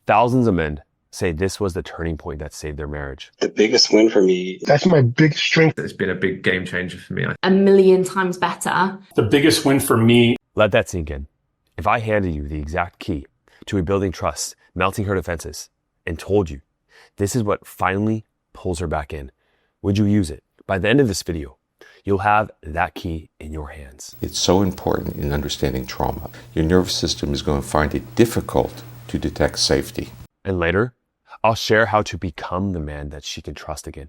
Thousands of men say this was the turning point that saved their marriage. The biggest win for me. That's my big strength. It's been a big game changer for me. A million times better. The biggest win for me. Let that sink in. If I handed you the exact key to rebuilding trust, melting her defenses, and told you this is what finally pulls her back in, would you use it? By the end of this video, you'll have that key in your hands. It's so important in understanding trauma. Your nervous system is going to find it difficult to detect safety. And later, I'll share how to become the man that she can trust again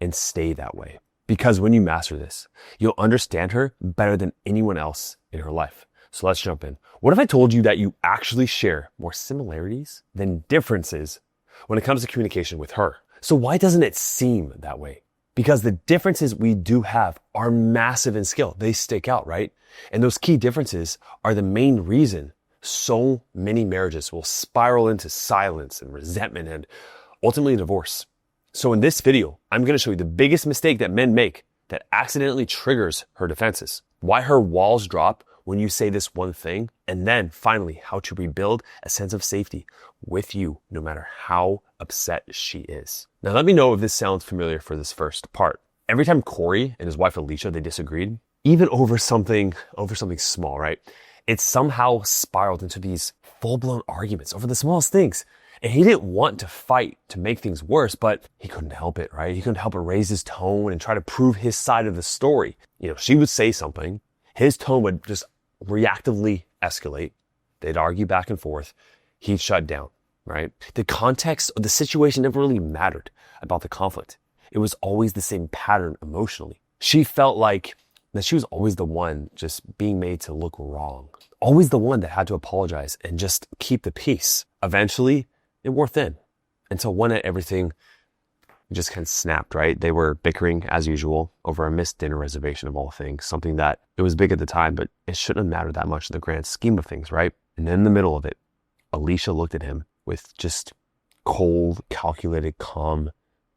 and stay that way. Because when you master this, you'll understand her better than anyone else in her life. So let's jump in. What if I told you that you actually share more similarities than differences when it comes to communication with her? So why doesn't it seem that way? Because the differences we do have are massive in scale. They stick out, right? And those key differences are the main reason so many marriages will spiral into silence and resentment and ultimately divorce. So in this video, I'm going to show you the biggest mistake that men make that accidentally triggers her defenses, why her walls drop when you say this one thing, and then finally how to rebuild a sense of safety with you no matter how upset she is. Now let me know if this sounds familiar for this first part. Every time Corey and his wife Alicia, they disagreed, even over something small, right? It somehow spiraled into these full-blown arguments over the smallest things. And he didn't want to fight to make things worse, but he couldn't help it, right? He couldn't help but raise his tone and try to prove his side of the story. She would say something, his tone would just reactively escalate. They'd argue back and forth. He'd shut down, right? The context of the situation never really mattered about the conflict. It was always the same pattern emotionally. She felt like that she was always the one just being made to look wrong. Always the one that had to apologize and just keep the peace. Eventually, it wore thin until one night everything just kind of snapped, right? They were bickering as usual over a missed dinner reservation of all things, something that it was big at the time, but it shouldn't have mattered that much in the grand scheme of things, right? And then in the middle of it, Alicia looked at him with just cold, calculated, calm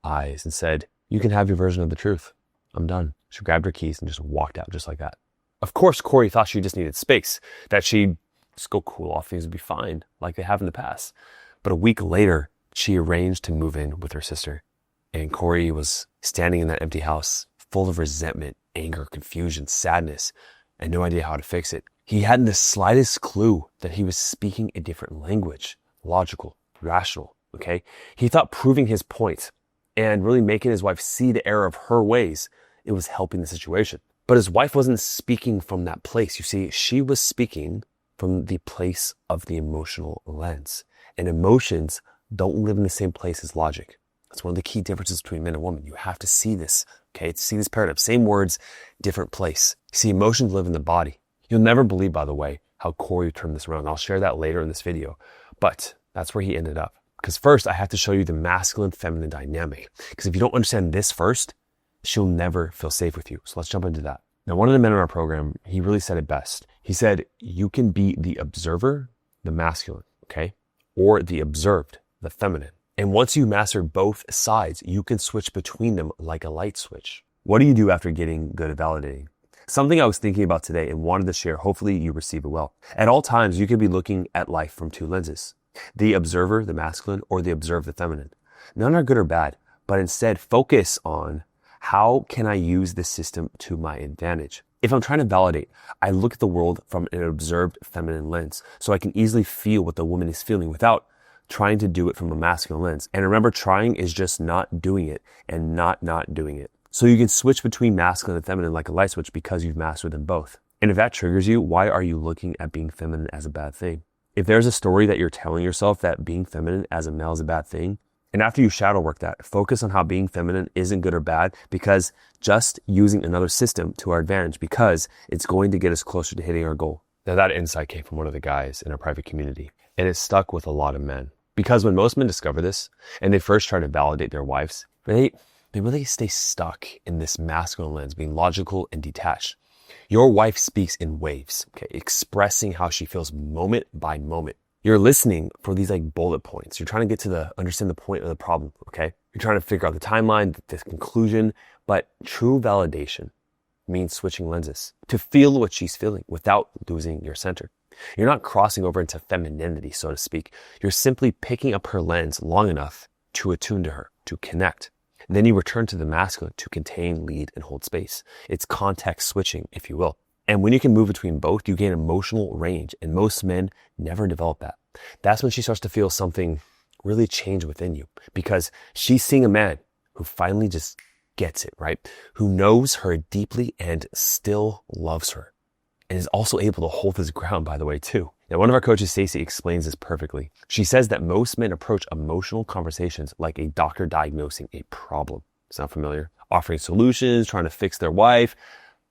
eyes and said, "You can have your version of the truth. I'm done." She grabbed her keys and just walked out just like that. Of course, Corey thought she just needed space, that she'd just go cool off, things would be fine like they have in the past. But a week later, she arranged to move in with her sister. And Corey was standing in that empty house full of resentment, anger, confusion, sadness, and no idea how to fix it. He hadn't the slightest clue that he was speaking a different language, logical, rational, okay? He thought proving his point and really making his wife see the error of her ways, it was helping the situation. But his wife wasn't speaking from that place. You see, she was speaking from the place of the emotional lens. And emotions don't live in the same place as logic. That's one of the key differences between men and women. You have to see this, okay? See this paradigm. Same words, different place. See, emotions live in the body. You'll never believe, by the way, how Corey turned this around. I'll share that later in this video. But that's where he ended up. Because first, I have to show you the masculine-feminine dynamic. Because if you don't understand this first, she'll never feel safe with you. So let's jump into that. Now, one of the men in our program, he really said it best. He said, you can be the observer, the masculine, okay? Or the observed, the feminine. And once you master both sides, you can switch between them like a light switch. What do you do after getting good at validating? Something I was thinking about today and wanted to share. Hopefully you receive it well. At all times, you can be looking at life from two lenses. The observer, the masculine, or the observed, the feminine. None are good or bad, but instead focus on how can I use this system to my advantage? If I'm trying to validate, I look at the world from an observed feminine lens, so I can easily feel what the woman is feeling without trying to do it from a masculine lens. And remember, trying is just not doing it and not doing it. So you can switch between masculine and feminine like a light switch because you've mastered them both. And if that triggers you, why are you looking at being feminine as a bad thing? If there's a story that you're telling yourself that being feminine as a male is a bad thing, and after you shadow work that, focus on how being feminine isn't good or bad, because just using another system to our advantage, because it's going to get us closer to hitting our goal. Now that insight came from one of the guys in our private community, and it stuck with a lot of men. Because when most men discover this, and they first try to validate their wives, they really stay stuck in this masculine lens, being logical and detached. Your wife speaks in waves, okay, expressing how she feels moment by moment. You're listening for these like bullet points. You're trying to get to understand the point of the problem, okay? You're trying to figure out the timeline, the conclusion, but true validation means switching lenses to feel what she's feeling without losing your center. You're not crossing over into femininity, so to speak. You're simply picking up her lens long enough to attune to her, to connect. And then you return to the masculine to contain, lead, and hold space. It's context switching, if you will. And when you can move between both, you gain emotional range. And most men never develop that. That's when she starts to feel something really change within you, because she's seeing a man who finally just gets it, right? Who knows her deeply and still loves her. And is also able to hold his ground, by the way, too. Now, one of our coaches, Stacey, explains this perfectly. She says that most men approach emotional conversations like a doctor diagnosing a problem. Sound familiar? Offering solutions, trying to fix their wife.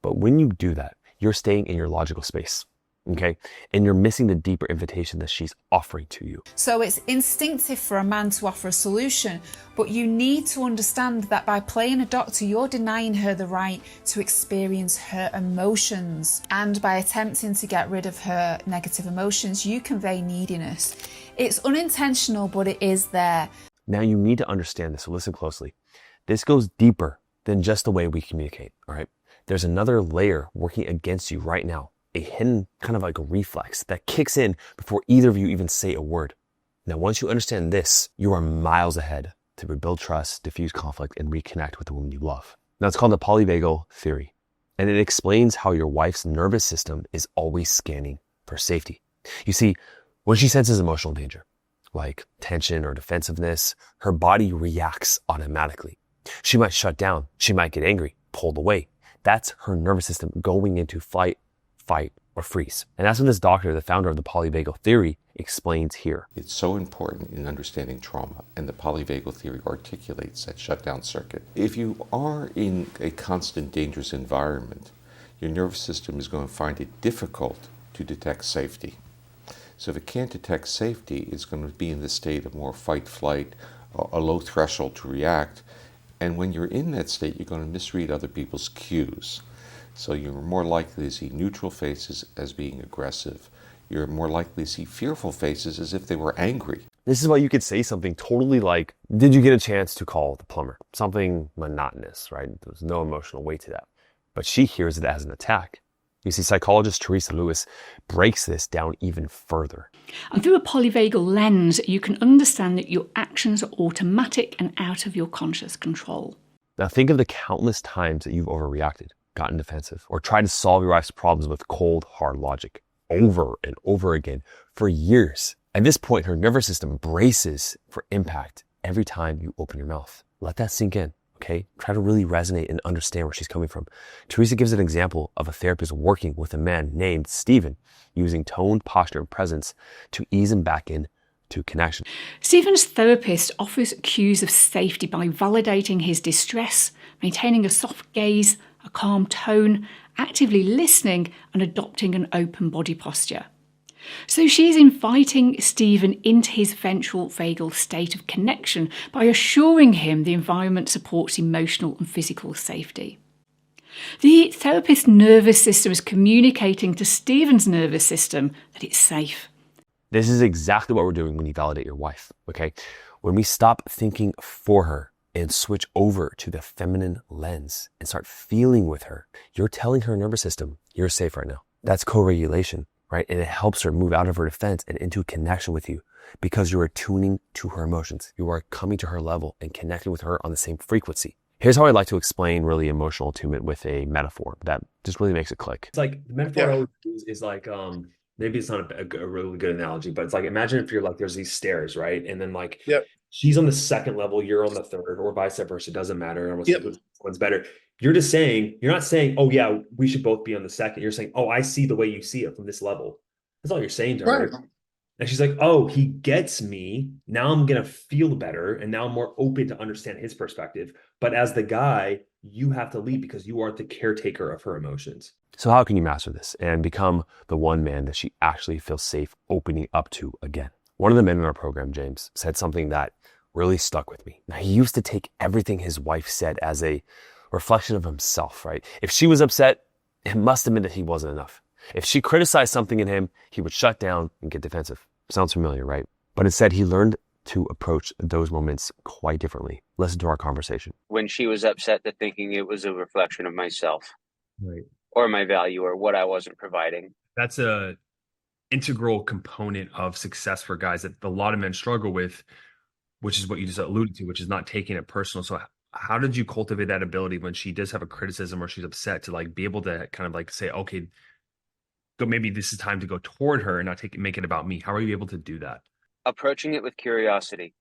But when you do that, you're staying in your logical space, okay? And you're missing the deeper invitation that she's offering to you. So it's instinctive for a man to offer a solution, but you need to understand that by playing a doctor, you're denying her the right to experience her emotions. And by attempting to get rid of her negative emotions, you convey neediness. It's unintentional, but it is there. Now you need to understand this, so listen closely. This goes deeper than just the way we communicate, all right? There's another layer working against you right now, a hidden kind of like a reflex that kicks in before either of you even say a word. Now, once you understand this, you are miles ahead to rebuild trust, diffuse conflict, and reconnect with the woman you love. Now, it's called the polyvagal theory, and it explains how your wife's nervous system is always scanning for safety. You see, when she senses emotional danger, like tension or defensiveness, her body reacts automatically. She might shut down. She might get angry, pulled away. That's her nervous system going into flight, fight, or freeze. And that's what this doctor, the founder of the polyvagal theory, explains here. It's so important in understanding trauma, and the polyvagal theory articulates that shutdown circuit. If you are in a constant dangerous environment, your nervous system is going to find it difficult to detect safety. So if it can't detect safety, it's going to be in the state of more fight, flight, a low threshold to react. And when you're in that state, you're going to misread other people's cues. So you're more likely to see neutral faces as being aggressive. You're more likely to see fearful faces as if they were angry. This is why you could say something totally like, did you get a chance to call the plumber? Something monotonous, right? There's no emotional weight to that. But she hears it as an attack. You see, psychologist Teresa Lewis breaks this down even further. And through a polyvagal lens, you can understand that your actions are automatic and out of your conscious control. Now think of the countless times that you've overreacted, gotten defensive, or tried to solve your wife's problems with cold, hard logic over and over again for years. At this point, her nervous system braces for impact every time you open your mouth. Let that sink in. Okay, try to really resonate and understand where she's coming from. Teresa gives an example of a therapist working with a man named Stephen, using tone, posture, and presence to ease him back in to connection. Stephen's therapist offers cues of safety by validating his distress, maintaining a soft gaze, a calm tone, actively listening, and adopting an open body posture. So she's inviting Stephen into his ventral vagal state of connection by assuring him the environment supports emotional and physical safety. The therapist's nervous system is communicating to Stephen's nervous system that it's safe. This is exactly what we're doing when you validate your wife, okay? When we stop thinking for her and switch over to the feminine lens and start feeling with her, you're telling her nervous system, you're safe right now. That's co-regulation. Right? And it helps her move out of her defense and into connection with you because you are tuning to her emotions. You are coming to her level and connecting with her on the same frequency. Here's how I like to explain really emotional attunement with a metaphor that just really makes it click. It's like the metaphor I always use is like, maybe it's not a really good analogy, but it's like, imagine if you're like, there's these stairs, right? And then like, she's on the second level, you're on the third, or vice versa. It doesn't matter. One's better. You're just saying, you're not saying, oh yeah, we should both be on the second. You're saying, oh, I see the way you see it from this level. That's all you're saying to her. And she's like, oh, he gets me. Now I'm going to feel better. And now I'm more open to understand his perspective. But as the guy, you have to lead because you are the caretaker of her emotions. So how can you master this and become the one man that she actually feels safe opening up to again? One of the men in our program, James, said something that really stuck with me. Now, he used to take everything his wife said as a reflection of himself, right? If she was upset, it must have meant that he wasn't enough. If she criticized something in him, he would shut down and get defensive. Sounds familiar, right? But instead, he learned to approach those moments quite differently. Listen to our conversation. When she was upset, that thinking it was a reflection of myself, Right. or my value, or what I wasn't providing. That's a integral component of success for guys that a lot of men struggle with, which is what you just alluded to, which is not taking it personal. So how did you cultivate that ability when she does have a criticism or she's upset to like be able to kind of like say, okay, go, maybe this is time to go toward her and not make it about me? How are you able to do that? Approaching it with curiosity.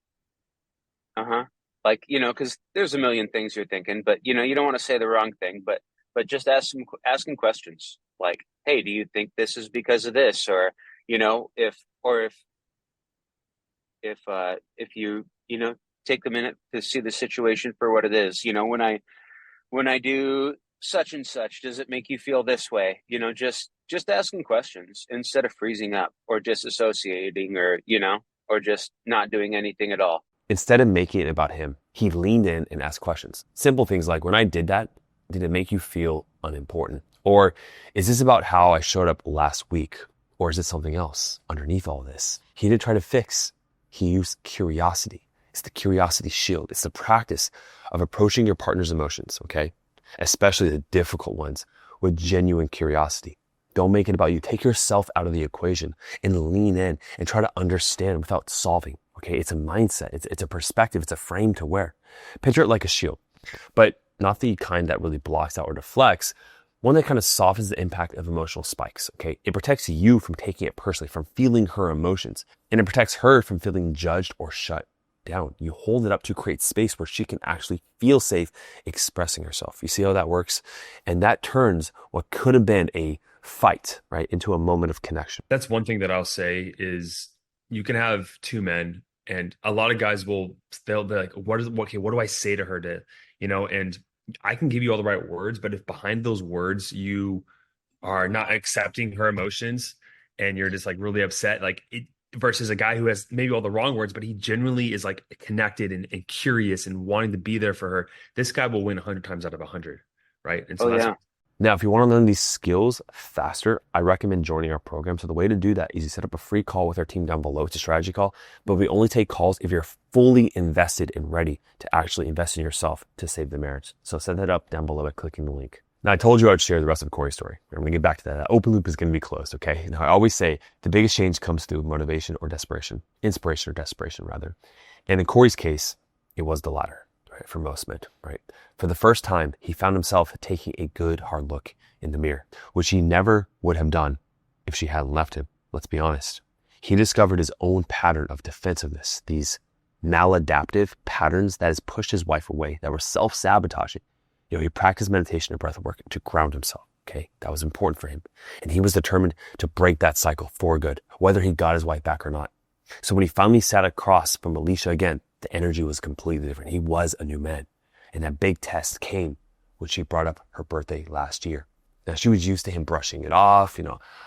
Like, because there's a million things you're thinking, but you don't want to say the wrong thing, but just asking questions like, hey, do you think this is because of this? Or, if you, take the minute to see the situation for what it is, when I do such and such, does it make you feel this way? Just asking questions instead of freezing up or disassociating or just not doing anything at all. Instead of making it about him, he leaned in and asked questions. Simple things like, when I did that, did it make you feel unimportant? Or is this about how I showed up last week? Or is it something else underneath all this? He didn't try to fix. He used curiosity. It's the curiosity shield. It's the practice of approaching your partner's emotions, okay? Especially the difficult ones, with genuine curiosity. Don't make it about you. Take yourself out of the equation and lean in and try to understand without solving. Okay, it's a mindset, it's a perspective, it's a frame to wear. Picture it like a shield, but not the kind that really blocks out or deflects, one that kind of softens the impact of emotional spikes, okay? It protects you from taking it personally, from feeling her emotions, and it protects her from feeling judged or shut down. You hold it up to create space where she can actually feel safe expressing herself. You see how that works? And that turns what could have been a fight, right, into a moment of connection. That's one thing that I'll say is you can have two men, and a lot of guys they'll be like, what do I say to her to, and I can give you all the right words, but if behind those words you are not accepting her emotions and you're just like really upset, like it versus a guy who has maybe all the wrong words, but he genuinely is like connected and curious and wanting to be there for her, this guy will win 100 times out of 100. Right. And so Now, if you want to learn these skills faster, I recommend joining our program. So the way to do that is you set up a free call with our team down below. It's a strategy call, but we only take calls if you're fully invested and ready to actually invest in yourself to save the marriage. So set that up down below by clicking the link. Now, I told you I'd share the rest of Corey's story. I'm going to get back to that. That open loop is going to be closed, okay? Now, I always say the biggest change comes through motivation or desperation, inspiration or desperation, rather. And in Corey's case, it was the latter. Right, for most men, right? For the first time, he found himself taking a good hard look in the mirror, which he never would have done if she hadn't left him. Let's be honest. He discovered his own pattern of defensiveness, these maladaptive patterns that has pushed his wife away, that were self-sabotaging. He practiced meditation and breath work to ground himself. Okay, that was important for him. And he was determined to break that cycle for good, whether he got his wife back or not. So when he finally sat across from Alicia again, the energy was completely different. He was a new man. And that big test came when she brought up her birthday last year. Now, she was used to him brushing it off.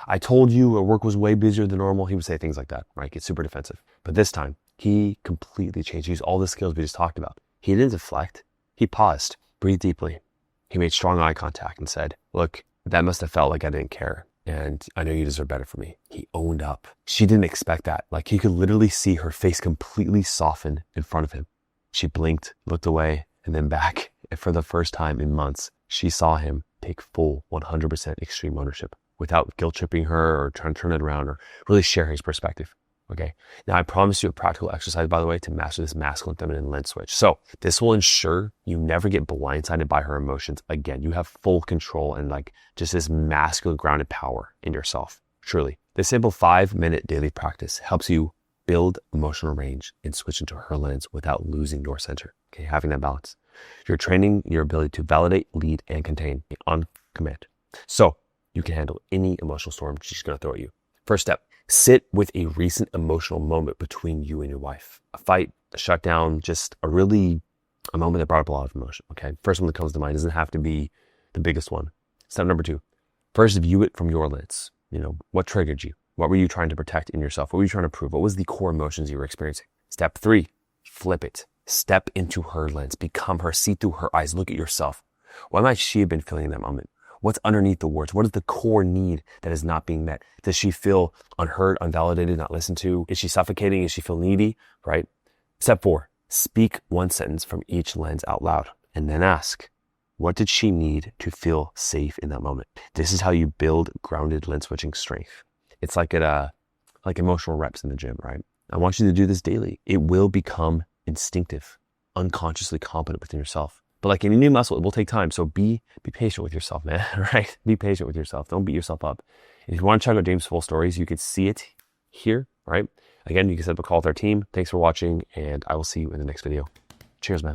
I told you work was way busier than normal. He would say things like that, right? Get super defensive. But this time, he completely changed. He used all the skills we just talked about. He didn't deflect. He paused, breathed deeply. He made strong eye contact and said, look, that must have felt like I didn't care. And I know you deserve better from me. He owned up. She didn't expect that. Like, he could literally see her face completely soften in front of him. She blinked, looked away, and then back. And for the first time in months, she saw him take full 100% extreme ownership without guilt tripping her or trying to turn it around or really sharing his perspective. Okay. Now, I promise you a practical exercise, by the way, to master this masculine feminine lens switch. So this will ensure you never get blindsided by her emotions again. You have full control and just this masculine grounded power in yourself. Truly. This simple 5-minute daily practice helps you build emotional range and switch into her lens without losing your center. Okay. Having that balance. You're training your ability to validate, lead, and contain on command. So you can handle any emotional storm she's going to throw at you. First step. Sit with a recent emotional moment between you and your wife. A fight, a shutdown, just a moment that brought up a lot of emotion, okay? First one that comes to mind doesn't have to be the biggest one. Step number 2, first view it from your lens. What triggered you? What were you trying to protect in yourself? What were you trying to prove? What was the core emotions you were experiencing? Step 3, flip it. Step into her lens. Become her. See through her eyes. Look at yourself. Why might she have been feeling in that moment? What's underneath the words? What is the core need that is not being met? Does she feel unheard, unvalidated, not listened to? Is she suffocating? Does she feel needy? Right? Step 4, speak one sentence from each lens out loud and then ask, what did she need to feel safe in that moment? This is how you build grounded lens switching strength. It's like like emotional reps in the gym, right? I want you to do this daily. It will become instinctive, unconsciously competent within yourself. But like any new muscle, it will take time. So be patient with yourself, man, right? Be patient with yourself. Don't beat yourself up. And if you want to check out James' full stories, you could see it here, right? Again, you can set up a call with our team. Thanks for watching, and I will see you in the next video. Cheers, man.